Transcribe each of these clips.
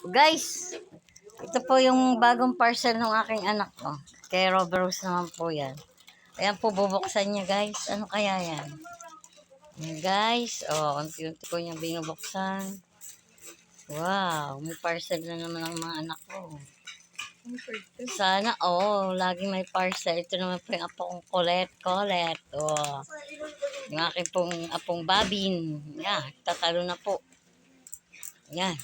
Guys, ito po yung bagong parcel ng aking anak ko. Kay Robert Rose naman po yan. Ayan po, bubuksan niya guys. Ano kaya yan? Ayan, guys, unti-unti ko niya binubuksan. Wow, may parcel na naman ang mga anak ko. Sana, lagi may parcel. Ito naman po yung apo kong Colette. Yung aking pong apong Babin. Yan, tatalo na po. Yan.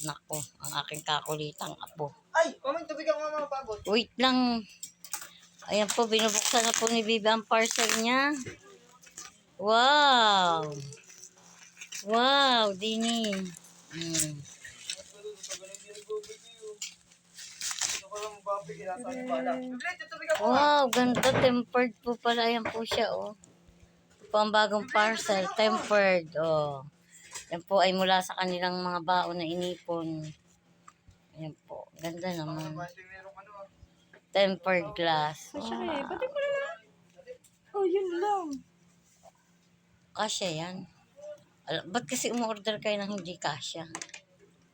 Nako, ang aking kakulitang apo. Ay, kamay tubig ako mga pagod. Wait lang. Ayan po, binubuksan na po ni Bibi ang parcel niya. Wow! Wow, Dini. Wow, ganda. Tempered po pala. Ayan po siya, Ito po ang bagong parcel. Tempered, Yan po ay mula sa kanilang mga baon na inipon. Ayan po. Ganda naman. Tempered glass. Yun lang. Kasya yan. Ba't kasi umorder kayo ng hindi kasya?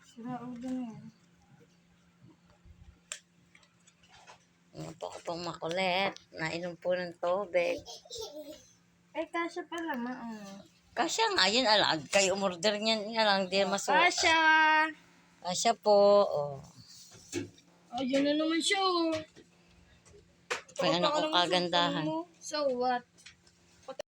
Sira-order na yan. Ayan po ako pong makulit. Nainom po ng tubig. Ay, kasya pala, Kasya nga yan. Kayo umorder niyan. Yan lang. Hindi masuot. Kasya! Kasya po. Yun na naman siya, May anak ko kagandahan. So what?